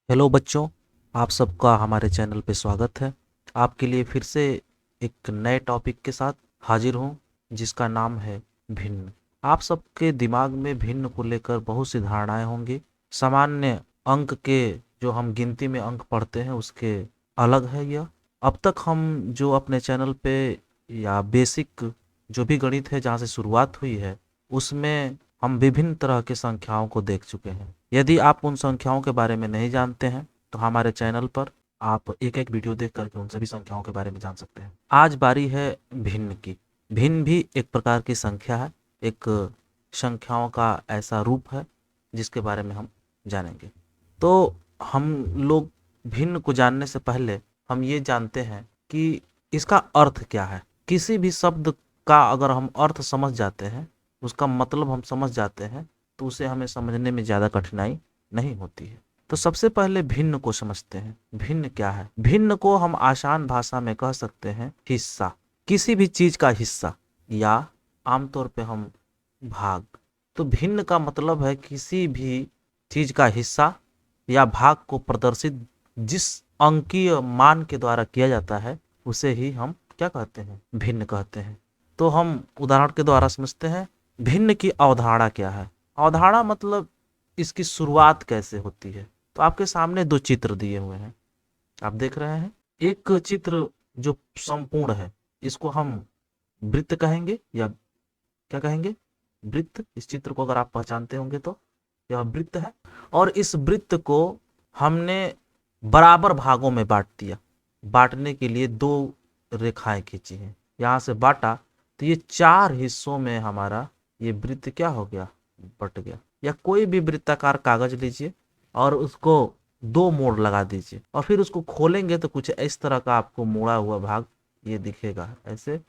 Hello बच्चों, आप सबका हमारे चैनल पे स्वागत है। आपके लिए फिर से एक नए टॉपिक के साथ हाजिर हूँ, जिसका नाम है भिन्न। आप सबके दिमाग में भिन्न को लेकर बहुत सी धारणाएं होंगी। सामान्य अंक के जो हम गिनती में अंक पढ़ते हैं उसके अलग है यह। अब तक हम जो अपने चैनल पे या बेसिक जो भी गणित है जहाँ से शुरुआत हुई है उसमें हम विभिन्न तरह के संख्याओं को देख चुके हैं। यदि आप उन संख्याओं के बारे में नहीं जानते हैं तो हमारे चैनल पर आप एक एक वीडियो देख करके उन सभी संख्याओं के बारे में जान सकते हैं। आज बारी है भिन्न की। भिन्न भी एक प्रकार की संख्या है, एक संख्याओं का ऐसा रूप है जिसके बारे में हम जानेंगे। तो हम लोग भिन्न को जानने से पहले हम ये जानते हैं कि इसका अर्थ क्या है। किसी भी शब्द का अगर हम अर्थ समझ जाते हैं, उसका मतलब हम समझ जाते हैं, तो उसे हमें समझने में ज़्यादा कठिनाई नहीं होती है। तो सबसे पहले भिन्न को समझते हैं। भिन्न क्या है? भिन्न को हम आसान भाषा में कह सकते हैं हिस्सा, किसी भी चीज का हिस्सा, या आमतौर पे हम भाग। तो भिन्न का मतलब है किसी भी चीज का हिस्सा या भाग को प्रदर्शित जिस अंकीय मान के द्वारा किया जाता है उसे ही हम क्या कहते हैं? भिन्न कहते हैं। तो हम उदाहरण के द्वारा समझते हैं भिन्न की अवधारणा क्या है। अवधारणा मतलब इसकी शुरुआत कैसे होती है। तो आपके सामने दो चित्र दिए हुए हैं, आप देख रहे हैं। एक चित्र जो संपूर्ण है, इसको हम वृत्त कहेंगे, या क्या कहेंगे? वृत्त। इस चित्र को अगर आप पहचानते होंगे तो यह वृत्त है। और इस वृत्त को हमने बराबर भागों में बांट दिया। बांटने के लिए दो रेखाएं खींची हैं, यहाँ से बांटा तो ये चार हिस्सों में हमारा ये वृत्त क्या हो गया? बट गया। या कोई भी वृत्ताकार कागज लीजिए और उसको दो मोड़ लगा दीजिए और फिर उसको खोलेंगे तो कुछ इस तरह का आपको मोड़ा हुआ भाग ये दिखेगा, ऐसे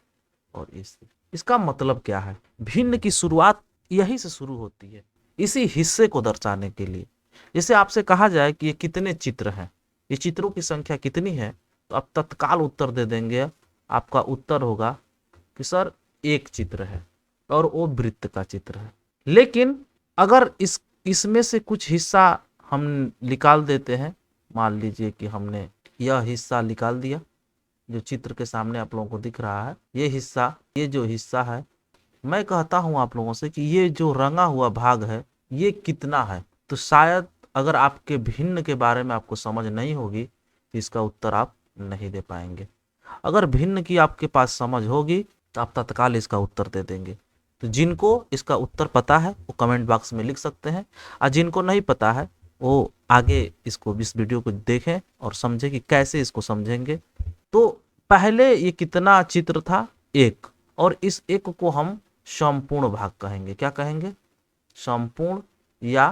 और इससे। इसका मतलब क्या है? भिन्न की शुरुआत यही से शुरू होती है, इसी हिस्से को दर्शाने के लिए। जैसे आपसे कहा जाए कि ये कितने चित्र हैं, ये चित्रों की संख्या कितनी है, तो आप तत्काल उत्तर दे देंगे। आपका उत्तर होगा कि सर एक चित्र है और वो वृत्त का चित्र है। लेकिन अगर इसमें से कुछ हिस्सा हम निकाल देते हैं, मान लीजिए कि हमने यह हिस्सा निकाल दिया जो चित्र के सामने आप लोगों को दिख रहा है, ये हिस्सा, ये जो हिस्सा है, मैं कहता हूं आप लोगों से कि ये जो रंगा हुआ भाग है ये कितना है, तो शायद अगर आपके भिन्न के बारे में आपको समझ नहीं होगी तो इसका उत्तर आप नहीं दे पाएंगे। अगर भिन्न की आपके पास समझ होगी तो आप तत्काल इसका उत्तर दे देंगे। तो जिनको इसका उत्तर पता है वो कमेंट बॉक्स में लिख सकते हैं, और जिनको नहीं पता है वो आगे इसको, इस वीडियो को देखें और समझें कि कैसे इसको समझेंगे। तो पहले ये कितना चित्र था? एक। और इस एक को हम संपूर्ण भाग कहेंगे। क्या कहेंगे? संपूर्ण या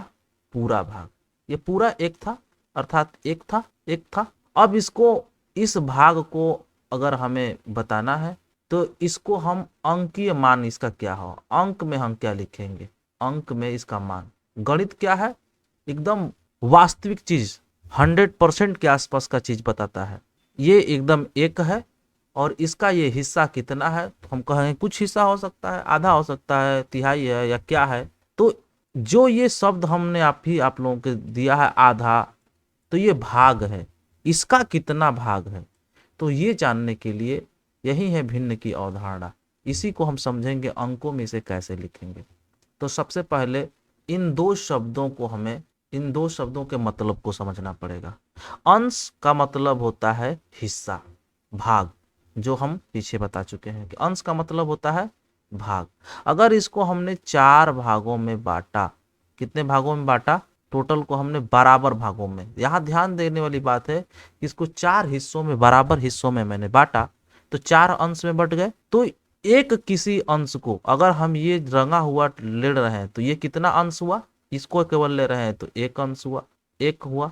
पूरा भाग। ये पूरा एक था, अर्थात एक था, एक था। अब इसको, इस भाग को अगर हमें बताना है तो इसको हम अंकीय मान इसका क्या हो, अंक में हम क्या लिखेंगे? अंक में इसका मान। गणित क्या है? एकदम वास्तविक चीज, 100% के आसपास का चीज बताता है। ये एकदम एक है और इसका ये हिस्सा कितना है, तो हम कहेंगे कुछ हिस्सा हो सकता है, आधा हो सकता है, तिहाई है, या क्या है। तो जो ये शब्द हमने आप लोगों को दिया है आधा, तो ये भाग है। इसका कितना भाग है, तो ये जानने के लिए यही है भिन्न की अवधारणा। इसी को हम समझेंगे अंकों में इसे कैसे लिखेंगे। तो सबसे पहले इन दो शब्दों को हमें, इन दो शब्दों के मतलब को समझना पड़ेगा। अंश का मतलब होता है हिस्सा, भाग, जो हम पीछे बता चुके हैं कि अंश का मतलब होता है भाग। अगर इसको हमने चार भागों में बांटा, कितने भागों में बांटा? टोटल को हमने बराबर भागों में। यहाँ ध्यान देने वाली बात है कि इसको चार हिस्सों में, बराबर हिस्सों में मैंने बांटा, तो चार अंश में बट गए। तो एक किसी अंश को अगर हम ये रंगा हुआ ले रहे हैं तो ये कितना अंश हुआ? इसको केवल ले रहे हैं तो एक अंश हुआ, एक हुआ।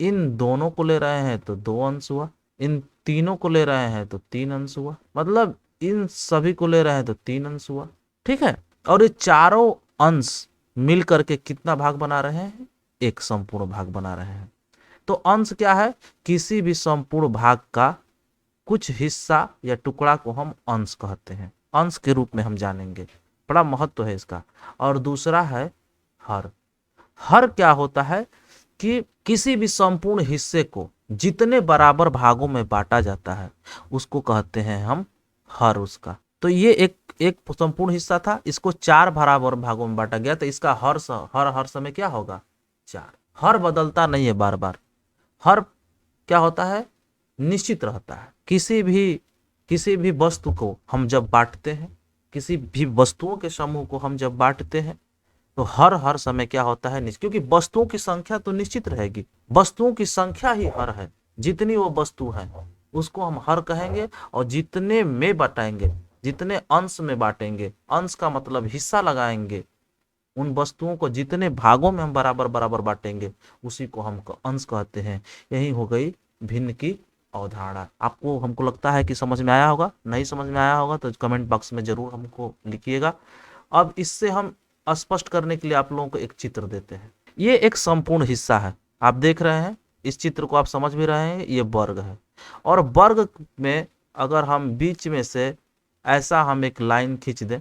इन दोनों को ले रहे हैं तो दो अंश हुआ, इन तीनों को ले रहे हैं तो तीन अंश हुआ, मतलब इन सभी को ले रहे हैं तो तीन अंश हुआ। ठीक है। और ये चारों अंश मिल करके कितना भाग बना रहे हैं? एक संपूर्ण भाग बना रहे हैं। तो अंश क्या है? किसी भी संपूर्ण भाग का कुछ हिस्सा या टुकड़ा को हम अंश कहते हैं, अंश के रूप में हम जानेंगे। बड़ा महत्व है इसका। और दूसरा है हर। हर क्या होता है? कि किसी भी संपूर्ण हिस्से को जितने बराबर भागों में बांटा जाता है उसको कहते हैं हम हर उसका। तो ये एक एक संपूर्ण हिस्सा था, इसको 4 बराबर भागों में बांटा गया, तो इसका हर समय क्या होगा 4। हर बदलता नहीं है बार बार, हर क्या होता है निश्चित रहता है। किसी भी वस्तु को हम जब बांटते हैं, किसी भी वस्तुओं के समूह को हम जब बांटते हैं तो हर समय क्या होता है निश्चित, क्योंकि वस्तुओं की संख्या तो निश्चित रहेगी, वस्तुओं की संख्या ही हर है। जितनी वो वस्तु है उसको हम हर कहेंगे, और जितने में बांटेंगे, जितने अंश में बांटेंगे, अंश का मतलब हिस्सा लगाएंगे, उन वस्तुओं को जितने भागों में हम बराबर बराबर बांटेंगे उसी को हम अंश कहते हैं। यही हो गई भिन्न की अवधारणा। आपको हमको लगता है कि समझ में आया होगा, नहीं समझ में आया होगा तो कमेंट बॉक्स में जरूर हमको लिखिएगा। अब इससे हम स्पष्ट करने के लिए आप लोगों को एक चित्र देते हैं। ये एक संपूर्ण हिस्सा है, आप देख रहे हैं, इस चित्र को आप समझ भी रहे हैं, ये वर्ग है। और वर्ग में अगर हम बीच में से ऐसा हम एक लाइन खींच दें,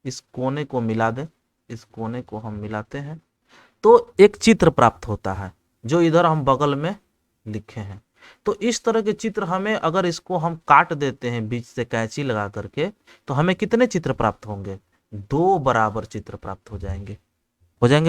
इस कोने को मिला दें, इस कोने को हम मिलाते हैं तो एक चित्र प्राप्त होता है जो इधर हम बगल में लिखे हैं। तो इस तरह के चित्र हमें, अगर इसको हम काट देते हैं बीच से कैंची लगा करके, तो हमें कितने चित्र प्राप्त होंगे 2 बराबर चित्र प्राप्त हो जाएंगे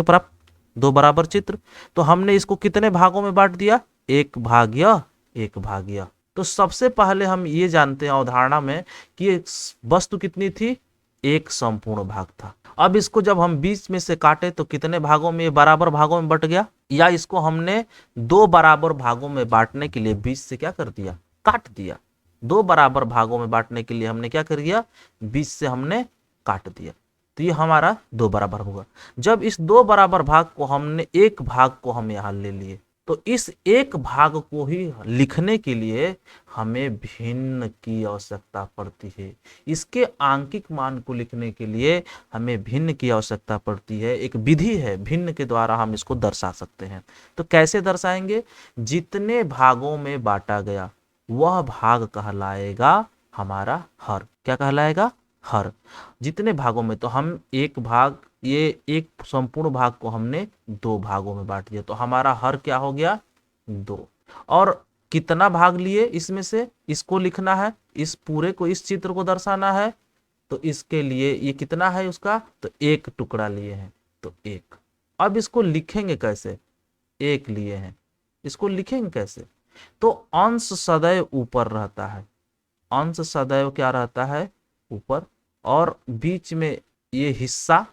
प्राप्त 2 बराबर चित्र। तो हमने इसको कितने भागों में बांट दिया, 1 भाग्य 1 भाग्य। तो सबसे पहले हम ये जानते हैं अवधारणा में कि वस्तु कितनी थी, एक संपूर्ण भाग था। अब इसको जब हम बीच में से काटे तो कितने भागों में, ये बराबर भागों में बट गया, या इसको हमने 2 बराबर भागों में बांटने के लिए बीच से क्या कर दिया, काट दिया। 2 बराबर भागों में बांटने के लिए हमने क्या कर दिया, बीच से हमने काट दिया, तो ये हमारा 2 बराबर होगा। जब इस 2 बराबर भाग को हमने, एक भाग को हम यहाँ ले लिए, तो इस एक भाग को ही लिखने के लिए हमें भिन्न की आवश्यकता पड़ती है। इसके आंकिक मान को लिखने के लिए हमें भिन्न की आवश्यकता पड़ती है। एक विधि है, भिन्न के द्वारा हम इसको दर्शा सकते हैं। तो कैसे दर्शाएंगे, जितने भागों में बांटा गया वह भाग कहलाएगा हमारा हर। क्या कहलाएगा, हर। जितने भागों में, तो हम एक भाग, ये एक संपूर्ण भाग को हमने 2 भागों में बांट दिया, तो हमारा हर क्या हो गया 2। और कितना भाग लिए इसमें से, इसको लिखना है, इस पूरे को, इस चित्र को दर्शाना है, तो इसके लिए ये कितना है उसका, तो 1 टुकड़ा लिए हैं, तो 1। अब इसको लिखेंगे कैसे, 1 लिए हैं, इसको लिखेंगे कैसे, तो अंश सदैव ऊपर रहता है, अंश सदैव क्या रहता है ऊपर, और बीच में ये हिस्सा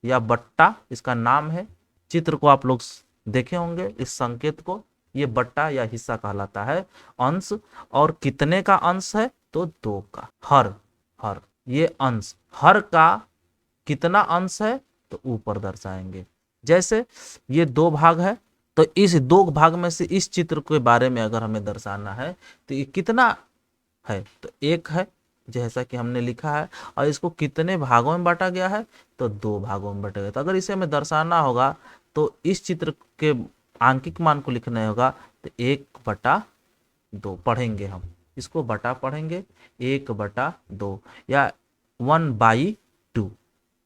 या बट्टा, इसका नाम है। चित्र को आप लोग देखे होंगे, इस संकेत को, ये बट्टा या हिस्सा कहलाता है अंश। और कितने का अंश है, तो 2 का। हर, हर ये अंश, हर का कितना अंश है, तो ऊपर दर्शाएंगे। जैसे ये 2 भाग है, तो इस 2 भाग में से इस चित्र के बारे में अगर हमें दर्शाना है तो ये कितना है, तो 1 है, जैसा कि हमने लिखा है। और इसको कितने भागों में बांटा गया है, तो 2 भागों में बांटा गया। तो अगर इसे हमें दर्शाना होगा तो इस चित्र के आंकिक मान को लिखना होगा, तो 1/2 पढ़ेंगे हम, इसको बटा पढ़ेंगे 1/2, या 1/2।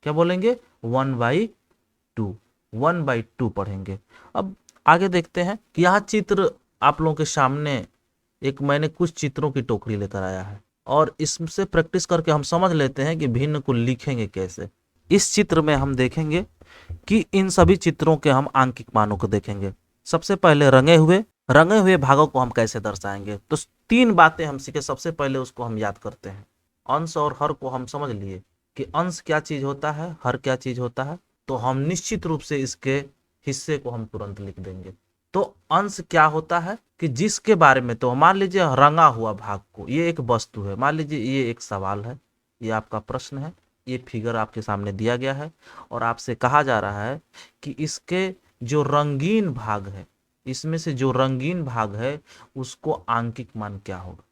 क्या बोलेंगे, 1/2 पढ़ेंगे। अब आगे देखते हैं कि यहाँ चित्र आप लोगों के सामने एक मैंने कुछ चित्रों की टोकरी लेकर आया है, और इससे प्रैक्टिस करके हम समझ लेते हैं कि भिन्न को लिखेंगे कैसे। इस चित्र में हम देखेंगे कि इन सभी चित्रों के हम आंकिक मानों को देखेंगे। सबसे पहले रंगे हुए भागों को हम कैसे दर्शाएंगे, तो 3 बातें हम सीखे। सबसे पहले उसको हम याद करते हैं। अंश और हर को हम समझ लिए कि अंश क्या चीज होता है, हर क्या चीज होता है, तो हम निश्चित रूप से इसके हिस्से को हम तुरंत लिख देंगे। तो अंश क्या होता है कि जिसके बारे में, तो मान लीजिए रंगा हुआ भाग को, ये एक वस्तु है, मान लीजिए ये एक सवाल है, ये आपका प्रश्न है, ये फिगर आपके सामने दिया गया है, और आपसे कहा जा रहा है कि इसके जो रंगीन भाग है, इसमें से जो रंगीन भाग है उसको आंकिक मान क्या होगा।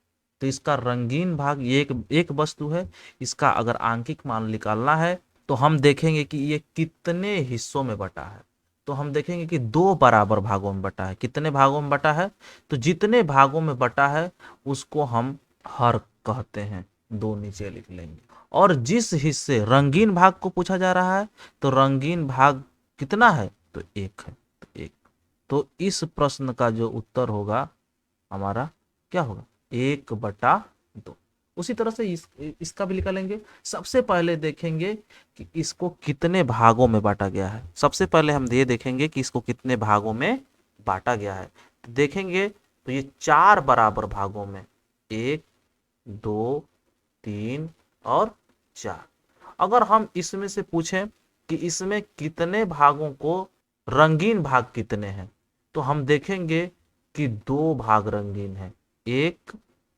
तो इसका रंगीन भाग, ये एक वस्तु है, इसका अगर आंकिक मान निकालना है तो हम देखेंगे कि ये कितने हिस्सों में बटा है। तो हम देखेंगे कि 2 बराबर भागों में बटा है। कितने भागों में बटा है, तो जितने भागों में बटा है उसको हम हर कहते हैं, 2 नीचे लिख लेंगे। और जिस हिस्से, रंगीन भाग को पूछा जा रहा है, तो रंगीन भाग कितना है, तो 1 है, तो 1। तो इस प्रश्न का जो उत्तर होगा हमारा क्या होगा, 1/2। उसी तरह से इसका भी निकालेंगे। सबसे पहले देखेंगे कि इसको कितने भागों में बांटा गया है। सबसे पहले हम ये देखेंगे कि इसको कितने भागों में बांटा गया है। तो देखेंगे तो ये 4 बराबर भागों में, 1, 2, 3 और 4। अगर हम इसमें से पूछें कि इसमें कितने भागों को रंगीन भाग कितने हैं, तो हम देखेंगे कि 2 भाग रंगीन है, 1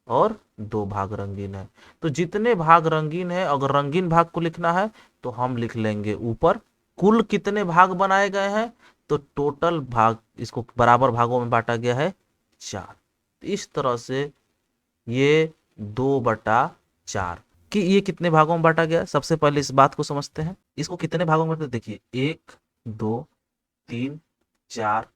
और 2 भाग रंगीन है। तो जितने भाग रंगीन है, अगर रंगीन भाग को लिखना है तो हम लिख लेंगे ऊपर कुल कितने भाग बनाए गए हैं, तो टोटल भाग इसको बराबर भागों में बांटा गया है 4। इस तरह से ये 2/4 कि ये कितने भागों में बांटा गया। सबसे पहले इस बात को समझते हैं, इसको कितने भागों में, देखिए 1, 2, 3, 4,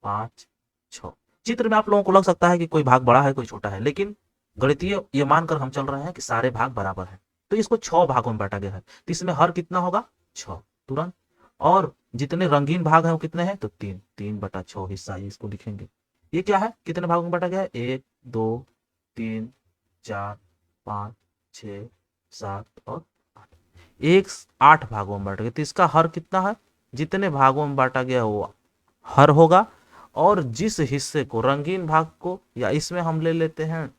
5, 6। चित्र में आप लोगों को लग सकता है कि कोई भाग बड़ा है कोई छोटा है, लेकिन गणितीय ये मानकर हम चल रहे हैं कि सारे भाग बराबर हैं। तो इसको 6 भागों में बांटा गया है, तो इसमें हर कितना होगा 6 तुरंत। और जितने रंगीन भाग हैं वो कितने हैं, तो 3, 3/6 हिस्सा इसको लिखेंगे। ये क्या है, कितने भागों में बांटा गया है, 1, 2, 3, 4, 5, 6, 7 और 8। 8 भागों में बांटा गया, तो इसका हर कितना है, जितने भागों में बांटा गया वो हर होगा। और जिस हिस्से को रंगीन भाग को, या इसमें हम ले लेते हैं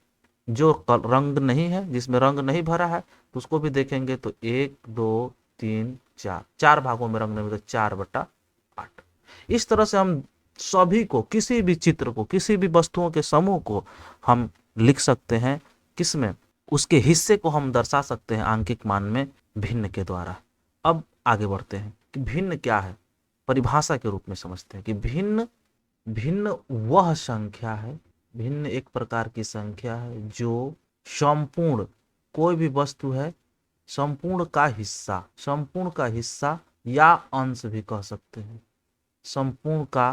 जो रंग नहीं है, जिसमें रंग नहीं भरा है, तो उसको भी देखेंगे तो 1, 2, 3, 4, 4 भागों में रंग नहीं, तो 4/8। इस तरह से हम सभी को, किसी भी चित्र को, किसी भी वस्तुओं के समूह को हम लिख सकते हैं किसमें, उसके हिस्से को हम दर्शा सकते हैं आंकिक मान में भिन्न के द्वारा। अब आगे बढ़ते हैं कि भिन्न क्या है, परिभाषा के रूप में समझते हैं कि भिन्न भिन्न वह संख्या है, भिन्न एक प्रकार की संख्या है जो संपूर्ण, कोई भी वस्तु है, संपूर्ण का हिस्सा या अंश भी कह सकते हैं, संपूर्ण का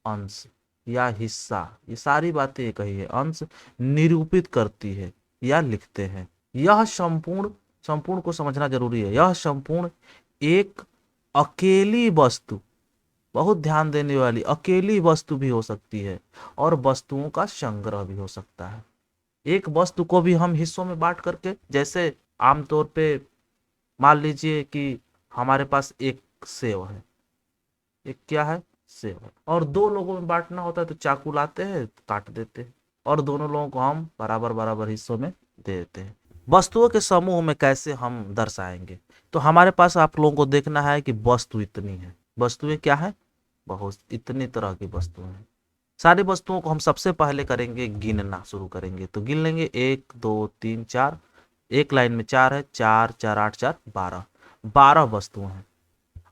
अंश या हिस्सा, ये सारी बातें एक ही है, अंश निरूपित करती है या लिखते हैं। यह संपूर्ण, संपूर्ण को समझना जरूरी है, यह संपूर्ण एक अकेली वस्तु, बहुत ध्यान देने वाली अकेली वस्तु भी हो सकती है और वस्तुओं का संग्रह भी हो सकता है। एक वस्तु को भी हम हिस्सों में बांट करके, जैसे आमतौर पे मान लीजिए कि हमारे पास एक सेव है, एक क्या है, सेव है, और 2 लोगों में बांटना होता है तो चाकू लाते हैं, काट देते हैं, और दोनों लोगों को हम बराबर बराबर हिस्सों में दे देते हैं। वस्तुओं के समूह में कैसे हम दर्शाएंगे, तो हमारे पास आप लोगों को देखना है कि वस्तु इतनी है, वस्तुएं क्या है, बहुत इतनी तरह की वस्तुएं हैं। सारी वस्तुओं को हम सबसे पहले करेंगे गिनना शुरू करेंगे, तो गिन लेंगे 1, 2, 3, 4, एक लाइन में 4 है, 4, 4, 8, 4, 12 वस्तुएं हैं।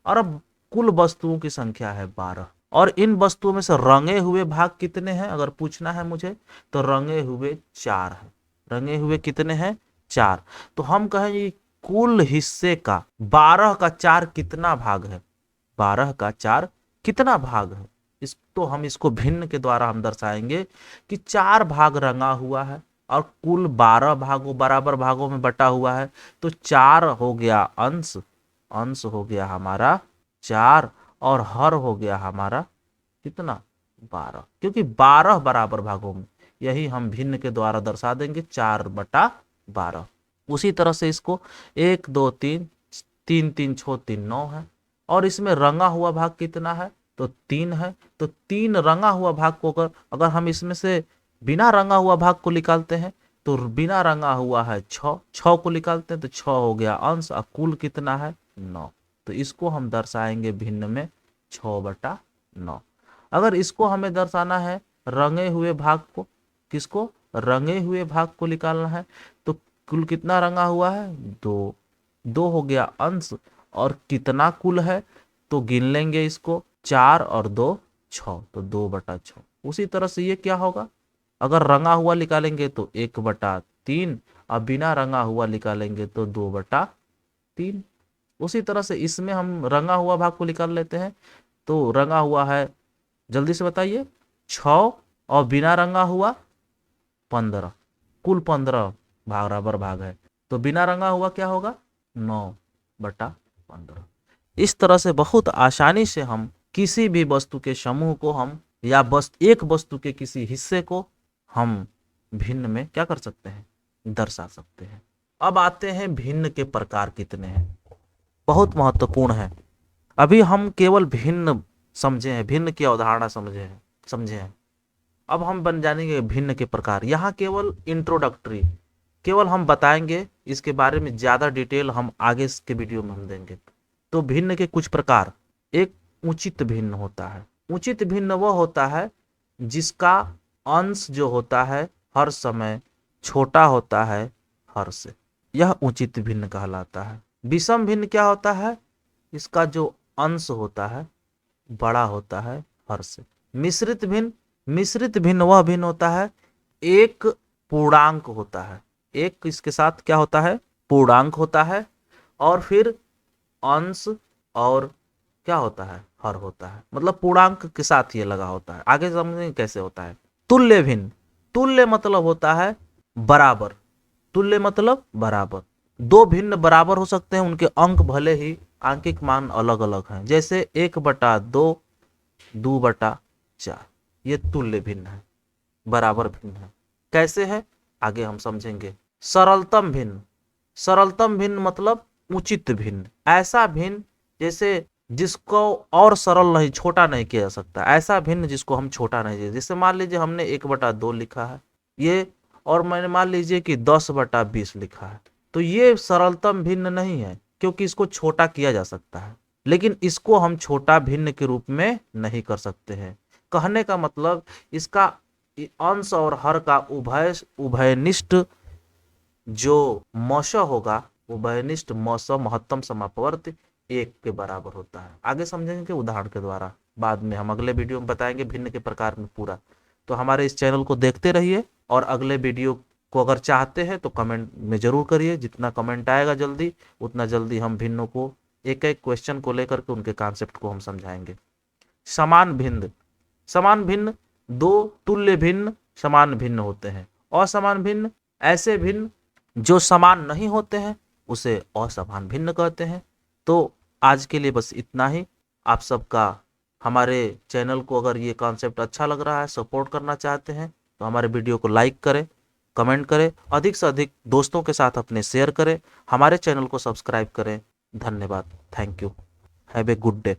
और अब कुल वस्तुओं की संख्या है 12, और इन वस्तुओं में से रंगे हुए भाग कितने हैं अगर पूछना है मुझे, तो रंगे हुए 4 है। रंगे हुए कितने हैं, 4। तो हम कहेंगे कुल हिस्से का 12 का 4 कितना भाग है, 12 का 4 कितना भाग है। इस तो हम इसको भिन्न के द्वारा हम दर्शाएंगे कि 4 भाग रंगा हुआ है और कुल 12 भागों बराबर भागों में बटा हुआ है, तो 4 हो गया अंश, अंश हो गया हमारा 4, और हर हो गया हमारा कितना, 12, क्योंकि 12 बराबर भागों में, यही हम भिन्न के द्वारा दर्शा देंगे 4/12। उसी तरह से इसको 1, 2, 3, 3, 3, 6, 3, 9 है, और इसमें रंगा हुआ भाग कितना है, तो 3 है। तो 3 रंगा हुआ भाग को अगर हम इसमें से बिना रंगा हुआ भाग को निकालते हैं, तो बिना रंगा हुआ है 6, 6 को निकालते हैं तो 6 हो गया अंश, और कुल कितना है 9। तो इसको हम दर्शाएंगे भिन्न में 6/9। अगर इसको हमें दर्शाना है रंगे हुए भाग को, किसको, रंगे हुए भाग को निकालना है, तो कुल कितना रंगा हुआ है, 2, 2 हो गया अंश, और कितना कुल है, तो गिन लेंगे इसको, 4 और 2, 6, तो 2/6। उसी तरह से ये क्या होगा, अगर रंगा हुआ निकालेंगे तो 1/3, और बिना रंगा हुआ निकालेंगे तो 2/3। उसी तरह से इसमें हम रंगा हुआ भाग को निकाल लेते हैं, तो रंगा हुआ है, जल्दी से बताइए, 6, और बिना रंगा हुआ 15, कुल 15 बराबर भाग है, तो बिना रंगा हुआ क्या होगा, 9/15। इस तरह से बहुत आसानी से हम किसी भी वस्तु के समूह को हम या बस एक वस्तु के किसी हिस्से को हम भिन्न में क्या कर सकते हैं, दर्शा सकते हैं। अब आते हैं भिन्न के प्रकार कितने हैं, बहुत महत्वपूर्ण है। अभी हम केवल भिन्न समझे हैं, भिन्न की अवधारणा समझे हैं। अब हम बन जानेंगे भिन्न के प्रकार। यहाँ केवल इंट्रोडक्टरी, केवल हम बताएंगे, इसके बारे में ज़्यादा डिटेल हम आगे के वीडियो में हम देंगे। तो भिन्न के कुछ प्रकार, एक उचित भिन्न होता है। उचित भिन्न वह होता है जिसका अंश जो होता है हर समय छोटा होता है हर से, यह उचित भिन्न कहलाता है। विषम भिन्न क्या होता है, इसका जो अंश होता है बड़ा होता है हर से। मिश्रित भिन्न वह भिन्न होता है एक पूर्णांक होता है, एक इसके साथ क्या होता है, पूर्णांक होता है, और फिर अंश और क्या होता है, हर होता है, मतलब पूर्णांक के साथ ये लगा होता है। आगे समझेंगे कैसे होता है। तुल्य भिन्न, तुल्य मतलब होता है बराबर, तुल्य मतलब बराबर। दो भिन्न बराबर हो सकते हैं, उनके अंक भले ही आंकिक मान अलग अलग हैं, जैसे 1/2, 2/4, ये तुल्य भिन्न है, बराबर भिन्न है। कैसे है आगे हम समझेंगे। सरलतम भिन्न, सरलतम भिन्न मतलब उचित भिन्न, ऐसा भिन्न जैसे जिसको और सरल नहीं, छोटा नहीं किया जा सकता, ऐसा भिन्न जिसको हम छोटा नहीं, जैसे मान लीजिए हमने 1/2 लिखा है ये, और मैंने मान लीजिए कि 10/20 लिखा है, तो ये सरलतम भिन्न नहीं है, क्योंकि इसको छोटा किया जा सकता है, लेकिन इसको हम छोटा भिन्न के रूप में नहीं कर सकते हैं। कहने का मतलब इसका अंश और हर का उभयनिष्ठ जो मौसा होगा, उभयनिष्ठ मौसा महत्तम समापवर्त 1 के बराबर होता है। आगे समझेंगे उदाहरण के द्वारा, बाद में हम अगले वीडियो में बताएंगे भिन्न के प्रकार में पूरा। तो हमारे इस चैनल को देखते रहिए, और अगले वीडियो को अगर चाहते हैं तो कमेंट में जरूर करिए। जितना कमेंट आएगा जल्दी, उतना जल्दी हम भिन्नों को एक एक क्वेश्चन को लेकर के उनके कॉन्सेप्ट को हम समझाएंगे। समान भिन्न, समान भिन्न दो तुल्य भिन्न समान भिन्न होते हैं। असमान भिन्न ऐसे भिन्न जो समान नहीं होते हैं, उसे असमान भिन्न कहते हैं। तो आज के लिए बस इतना ही। आप सबका, हमारे चैनल को अगर ये कॉन्सेप्ट अच्छा लग रहा है, सपोर्ट करना चाहते हैं, तो हमारे वीडियो को लाइक करें, कमेंट करें, अधिक से अधिक दोस्तों के साथ अपने शेयर करें, हमारे चैनल को सब्सक्राइब करें। धन्यवाद, thank you, have a good day.